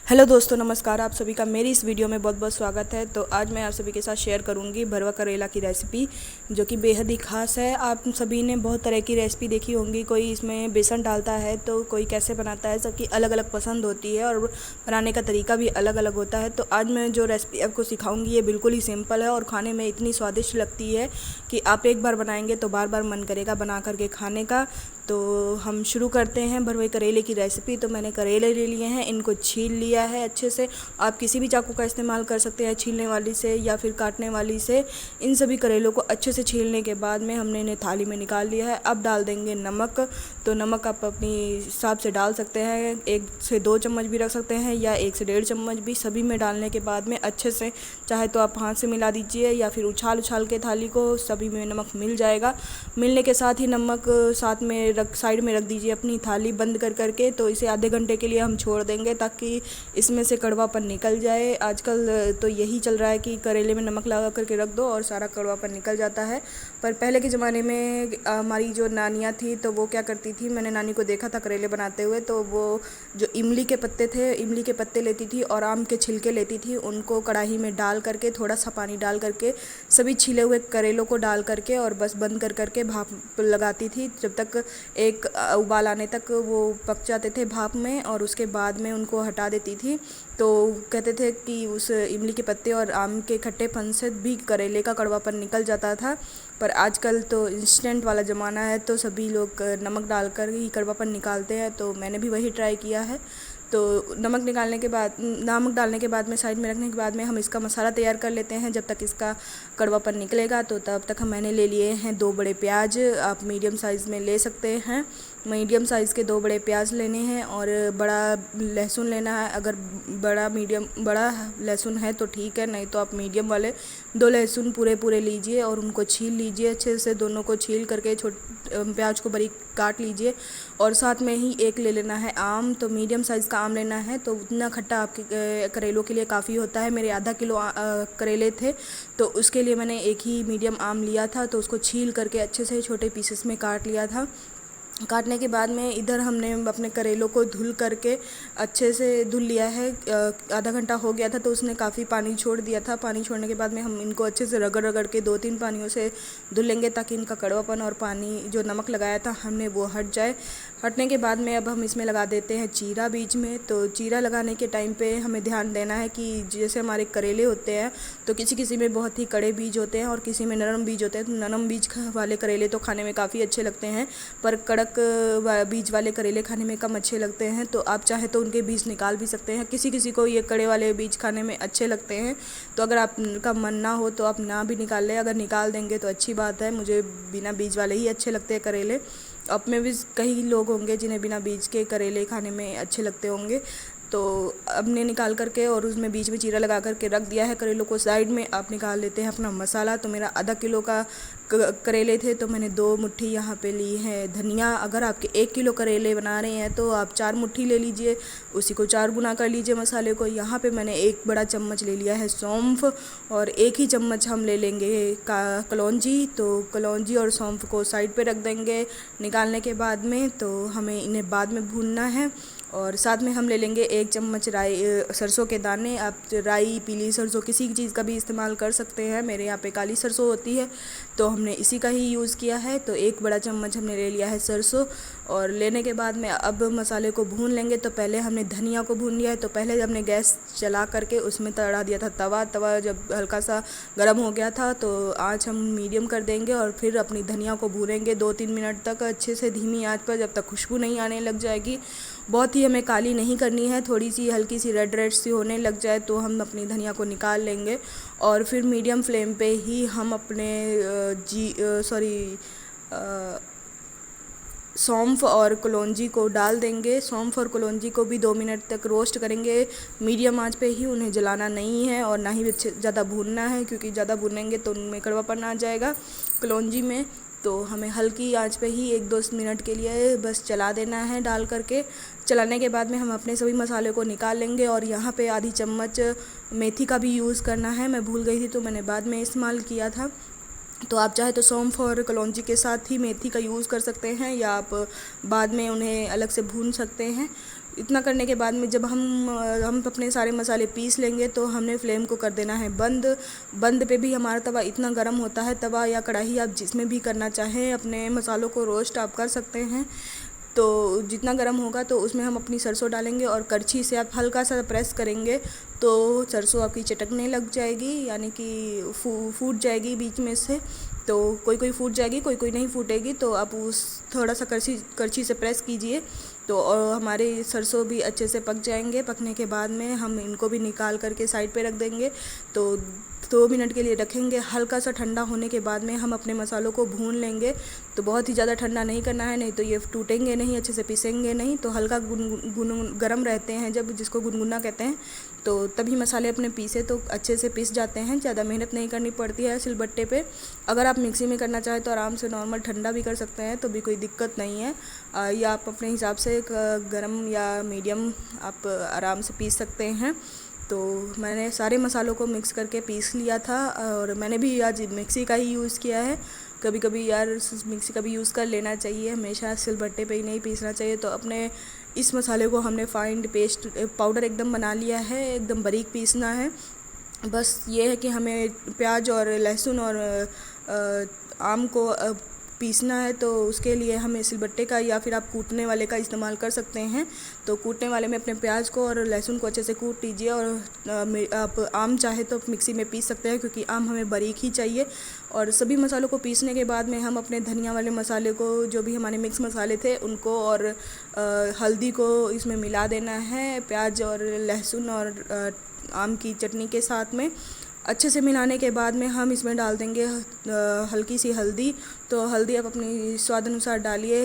Hello दोस्तों, नमस्कार। आप सभी का मेरी इस वीडियो में बहुत बहुत स्वागत है। तो आज मैं आप सभी के साथ शेयर करूंगी भरवा करेला की रेसिपी, जो कि बेहद ही खास है। आप सभी ने बहुत तरह की रेसिपी देखी होंगी, कोई इसमें बेसन डालता है तो कोई कैसे बनाता है, सबकी अलग अलग पसंद होती है और बनाने का तरीका भी अलग अलग होता है। तो आज मैं जो रेसिपी आपको सिखाऊंगी ये बिल्कुल ही सिंपल है और खाने में इतनी स्वादिष्ट लगती है कि आप एक बार बनाएंगे तो बार बार मन करेगा बना करके खाने का। तो हम शुरू करते हैं भरवे करेले की रेसिपी। तो मैंने करेले ले लिए हैं, इनको छील लिया है अच्छे से। आप किसी भी चाकू का इस्तेमाल कर सकते हैं, छीलने वाली से या फिर काटने वाली से। इन सभी करेलों को अच्छे से छीलने के बाद में हमने इन्हें थाली में निकाल लिया है। अब डाल देंगे नमक। तो नमक आप अपनी हिसाब से डाल सकते हैं, 1 से 2 चम्मच भी रख सकते हैं या 1 से 1.5 चम्मच भी। सभी में डालने के बाद में अच्छे से, चाहे तो आप हाथ से मिला दीजिए या फिर उछाल उछाल के थाली को, सभी में नमक मिल जाएगा। मिलने के साथ ही नमक साथ में साइड में रख दीजिए अपनी थाली बंद कर करके। तो इसे आधे घंटे के लिए हम छोड़ देंगे ताकि इसमें से कड़वापन निकल जाए। आजकल तो यही चल रहा है कि करेले में नमक लगा करके रख दो और सारा कड़वापन निकल जाता है। पर पहले के ज़माने में हमारी जो नानियाँ थी तो वो क्या करती थी, मैंने नानी को देखा था करेले बनाते हुए। तो वो जो इमली के पत्ते थे, इमली के पत्ते लेती थी और आम के छिलके लेती थी, उनको कढ़ाई में डाल करके थोड़ा सा पानी डाल करके सभी छिले हुए करेलों को डाल करके और बस बंद कर करके भाप लगाती थी, जब तक एक उबाल आने तक वो पक जाते थे भाप में। और उसके बाद में उनको हटा देती थी। तो कहते थे कि उस इमली के पत्ते और आम के खट्टेपन से भी करेले का कड़वापन निकल जाता था। पर आजकल तो इंस्टेंट वाला ज़माना है, तो सभी लोग नमक डालकर ही कड़वापन निकालते हैं। तो मैंने भी वही ट्राई किया है। तो नमक डालने के बाद में साइड में रखने के बाद में हम इसका मसाला तैयार कर लेते हैं। जब तक इसका कड़वापन निकलेगा तो तब तक मैंने ले लिए हैं 2 बड़े प्याज। आप मीडियम साइज़ में ले सकते हैं। मीडियम साइज़ के 2 बड़े प्याज लेने हैं और बड़ा लहसुन लेना है। अगर बड़ा लहसुन है तो ठीक है, नहीं तो आप मीडियम वाले 2 लहसुन पूरे पूरे लीजिए और उनको छील लीजिए अच्छे से। दोनों को छील करके प्याज को बारीक काट लीजिए। और साथ में ही एक ले लेना है आम। तो मीडियम साइज़ का आम लेना है, तो उतना खट्टा आपके करेलों के लिए काफ़ी होता है। मेरे आधा किलो करेले थे, तो उसके लिए मैंने एक ही मीडियम आम लिया था। तो उसको छील करके अच्छे से छोटे पीसेस में काट लिया था। काटने के बाद में इधर हमने अपने करेलों को धुल करके अच्छे से धुल लिया है। आधा घंटा हो गया था तो उसने काफ़ी पानी छोड़ दिया था। पानी छोड़ने के बाद में हम इनको अच्छे से रगड़ रगड़ के 2-3 पानियों से धुल लेंगे, ताकि इनका कड़वापन और पानी जो नमक लगाया था हमने वो हट जाए। हटने के बाद में अब हम इसमें लगा देते हैं चीरा बीच में। तो चीरा लगाने के टाइम पे हमें ध्यान देना है कि जैसे हमारे करेले होते हैं तो किसी किसी में बहुत ही कड़े बीज होते हैं और किसी में नरम बीज होते हैं। तो नरम बीज वाले करेले तो खाने में काफ़ी अच्छे लगते हैं, पर कड़क बीज वाले करेले खाने में कम अच्छे लगते हैं। तो आप चाहे तो उनके बीज निकाल भी सकते हैं। किसी किसी को ये कड़े वाले बीज खाने में अच्छे लगते हैं, तो अगर आपका मन ना हो तो आप ना भी निकाल लें। अगर निकाल देंगे तो अच्छी बात है। मुझे बिना बीज वाले ही अच्छे लगते हैं करेले। अब में भी कई लोग होंगे जिन्हें बिना बीज के करेले खाने में अच्छे लगते होंगे। तो अब ने निकाल करके और उसमें बीच में चीरा लगा करके रख दिया है करेलों को साइड में। आप निकाल लेते हैं अपना मसाला। तो मेरा आधा किलो का करेले थे, तो मैंने 2 मुट्ठी यहाँ पे ली है धनिया। अगर आपके 1 किलो करेले बना रहे हैं तो आप 4 मुट्ठी ले लीजिए, उसी को 4 गुना कर लीजिए मसाले को। यहाँ पे मैंने 1 बड़ा चम्मच ले लिया है सौंफ और 1 ही चम्मच हम ले लेंगे कलौंजी। तो कलौंजी और सौंफ को साइड पे रख देंगे निकालने के बाद में। तो हमें इन्हें बाद में भूनना है। और साथ में हम ले लेंगे 1 चम्मच सरसों के दाने। आप राई, पीली सरसों, किसी चीज़ का भी इस्तेमाल कर सकते हैं। मेरे यहाँ पे काली सरसों होती है तो हमने इसी का ही यूज़ किया है। तो 1 बड़ा चम्मच हमने ले लिया है सरसों। और लेने के बाद में अब मसाले को भून लेंगे। तो पहले हमने धनिया को भून लिया है। तो पहले हमने गैस चला करके उसमें चढ़ा दिया था तवा जब हल्का सा गर्म हो गया था तो आँच हम मीडियम कर देंगे और फिर अपनी धनिया को भूनेंगे 2-3 मिनट तक अच्छे से धीमी आंच पर, जब तक खुशबू नहीं आने लग जाएगी। बहुत ही हमें काली नहीं करनी है, थोड़ी सी हल्की सी रेड रेड सी होने लग जाए तो हम अपनी धनिया को निकाल लेंगे। और फिर मीडियम फ्लेम पे ही हम अपने सौंफ और कलौंजी को डाल देंगे। सौंफ और कलौंजी को भी 2 मिनट तक रोस्ट करेंगे मीडियम आंच पे ही। उन्हें जलाना नहीं है और ना ही ज़्यादा भूनना है, क्योंकि ज़्यादा भूनेंगे तो उनमें कड़वापन आ जाएगा कलौंजी में। तो हमें हल्की आंच पे ही 1-2 मिनट के लिए बस चला देना है डाल करके। चलाने के बाद में हम अपने सभी मसाले को निकाल लेंगे। और यहाँ पे आधी चम्मच मेथी का भी यूज़ करना है, मैं भूल गई थी तो मैंने बाद में इस्तेमाल किया था। तो आप चाहे तो सौंफ और कलौंजी के साथ ही मेथी का यूज़ कर सकते हैं, या आप बाद में उन्हें अलग से भून सकते हैं। इतना करने के बाद में जब हम अपने सारे मसाले पीस लेंगे तो हमने फ्लेम को कर देना है बंद पे भी हमारा तवा इतना गर्म होता है, तवा या कढ़ाई आप जिसमें भी करना चाहें अपने मसालों को रोस्ट आप कर सकते हैं। तो जितना गर्म होगा तो उसमें हम अपनी सरसों डालेंगे और करछी से आप हल्का सा प्रेस करेंगे तो सरसों आपकी चटकने लग जाएगी, यानी कि फूट जाएगी बीच में से। तो कोई फूट जाएगी, कोई नहीं फूटेगी। तो आप उस थोड़ा सा करछी से प्रेस कीजिए तो हमारे सरसों भी अच्छे से पक जाएंगे। पकने के बाद में हम इनको भी निकाल करके साइड पे रख देंगे। तो 2 मिनट के लिए रखेंगे। हल्का सा ठंडा होने के बाद में हम अपने मसालों को भून लेंगे। तो बहुत ही ज़्यादा ठंडा नहीं करना है, नहीं तो ये टूटेंगे नहीं, अच्छे से पिसेंगे नहीं। तो हल्का गरम रहते हैं जब, जिसको गुनगुना कहते हैं, तो तभी मसाले अपने पीसे तो अच्छे से पिस जाते हैं। ज़्यादा मेहनत नहीं करनी पड़ती है सिलबट्टे पे। अगर आप मिक्सी में करना चाहें तो आराम से नॉर्मल ठंडा भी कर सकते हैं, तो भी कोई दिक्कत नहीं है। या आप अपने हिसाब से गरम या मीडियम आप आराम से पीस सकते हैं। तो मैंने सारे मसालों को मिक्स करके पीस लिया था और मैंने भी आज मिक्सी का ही यूज़ किया है। कभी कभी यार मिक्सी का भी यूज़ कर लेना चाहिए, हमेशा सिलबट्टे पे ही नहीं पीसना चाहिए। तो अपने इस मसाले को हमने फाइन पेस्ट पाउडर एकदम बना लिया है, एकदम बारीक पीसना है। बस ये है कि हमें प्याज और लहसुन और आम को पीसना है, तो उसके लिए हमें सिलबट्टे का या फिर आप कूटने वाले का इस्तेमाल कर सकते हैं। तो कूटने वाले में अपने प्याज को और लहसुन को अच्छे से कूट लीजिए और आप आम चाहे तो मिक्सी में पीस सकते हैं, क्योंकि आम हमें बारीक ही चाहिए। और सभी मसालों को पीसने के बाद में हम अपने धनिया वाले मसाले को, जो भी हमारे मिक्स मसाले थे उनको और हल्दी को इसमें मिला देना है, प्याज और लहसुन और आम की चटनी के साथ में। अच्छे से मिलाने के बाद में हम इसमें डाल देंगे हल्की सी हल्दी। तो हल्दी आप अपनी स्वाद अनुसार डालिए।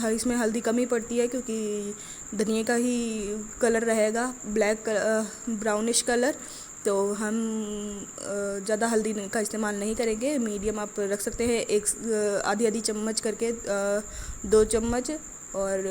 इसमें हल्दी कम ही पड़ती है, क्योंकि धनिया का ही कलर रहेगा ब्लैक ब्राउनिश कलर। तो हम ज़्यादा हल्दी का इस्तेमाल नहीं करेंगे, मीडियम आप रख सकते हैं। एक आधी चम्मच करके 2 चम्मच। और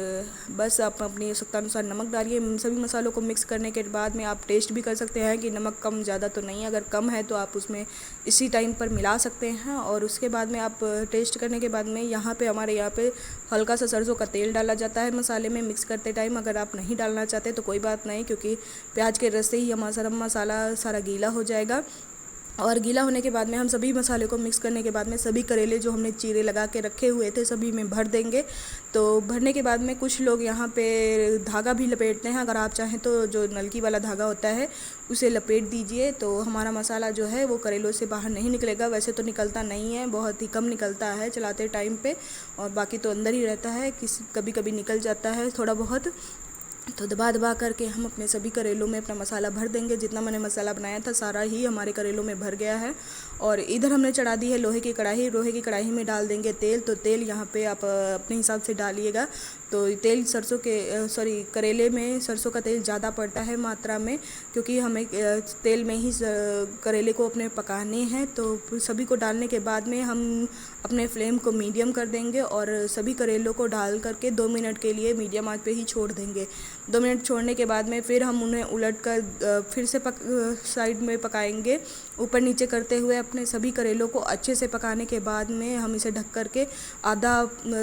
बस आप अपनी आवश्यकतानुसार नमक डालिए। सभी मसालों को मिक्स करने के बाद में आप टेस्ट भी कर सकते हैं कि नमक कम ज़्यादा तो नहीं। अगर कम है तो आप उसमें इसी टाइम पर मिला सकते हैं। और उसके बाद में आप टेस्ट करने के बाद में हमारे यहाँ पे हल्का सा सरसों का तेल डाला जाता है मसाले में मिक्स करते टाइम। अगर आप नहीं डालना चाहते तो कोई बात नहीं, क्योंकि प्याज के रस से ही हमारा मसाला सारा गीला हो जाएगा। और गीला होने के बाद में हम सभी मसाले को मिक्स करने के बाद में सभी करेले जो हमने चीरे लगा के रखे हुए थे सभी में भर देंगे। तो भरने के बाद में कुछ लोग यहाँ पे धागा भी लपेटते हैं। अगर आप चाहें तो जो नलकी वाला धागा होता है उसे लपेट दीजिए, तो हमारा मसाला जो है वो करेलों से बाहर नहीं निकलेगा। वैसे तो निकलता नहीं है, बहुत ही कम निकलता है चलाते टाइम पे, और बाकी तो अंदर ही रहता है। कभी कभी निकल जाता है थोड़ा बहुत। तो दबा करके हम अपने सभी करेलों में अपना मसाला भर देंगे। जितना मैंने मसाला बनाया था सारा ही हमारे करेलों में भर गया है। और इधर हमने चढ़ा दी है लोहे की कढ़ाई में डाल देंगे तेल। तो तेल यहाँ पे आप अपने हिसाब से डालिएगा। तो तेल करेले में सरसों का तेल ज़्यादा पड़ता है मात्रा में, क्योंकि हमें तेल में ही करेले को अपने पकाने हैं। तो सभी को डालने के बाद में हम अपने फ्लेम को मीडियम कर देंगे और सभी करेलों को डाल करके 2 मिनट के लिए मीडियम आंच पे ही छोड़ देंगे। 2 मिनट छोड़ने के बाद में फिर हम उन्हें उलट कर फिर से साइड में पकाएंगे, ऊपर नीचे करते हुए अपने सभी करेलों को अच्छे से पकाने के बाद में हम इसे ढक करके आधा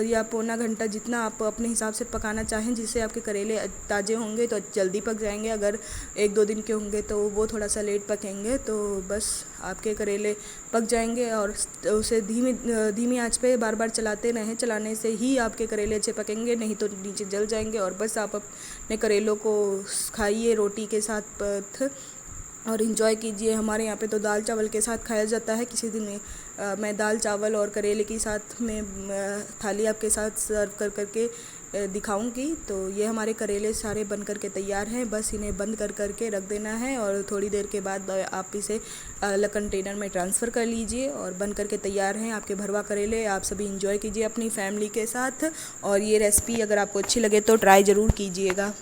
या पौना घंटा, जितना आप अपने हिसाब से पकाना चाहें, जिससे आपके करेले ताज़े होंगे तो जल्दी पक जाएंगे। अगर 1-2 दिन के होंगे तो वो थोड़ा सा लेट पकेंगे। तो बस आपके करेले पक जाएंगे और उसे धीमी आंच पे बार बार चलाते रहें। चलाने से ही आपके करेले अच्छे पकेंगे, नहीं तो नीचे जल जाएंगे। और बस आप अपने करेलों को खाइए रोटी के साथ और इन्जॉय कीजिए। हमारे यहाँ पे तो दाल चावल के साथ खाया जाता है। किसी दिन मैं दाल चावल और करेले के साथ में थाली आपके साथ सर्व करके दिखाऊंगी। तो ये हमारे करेले सारे बन कर के तैयार हैं। बस इन्हें बंद करके रख देना है और थोड़ी देर के बाद आप इसे अलग कंटेनर में ट्रांसफ़र कर लीजिए और बन कर के तैयार हैं आपके भरवा करेले। आप सभी इंजॉय कीजिए अपनी फैमिली के साथ। और ये रेसिपी अगर आपको अच्छी लगे तो ट्राई ज़रूर कीजिएगा।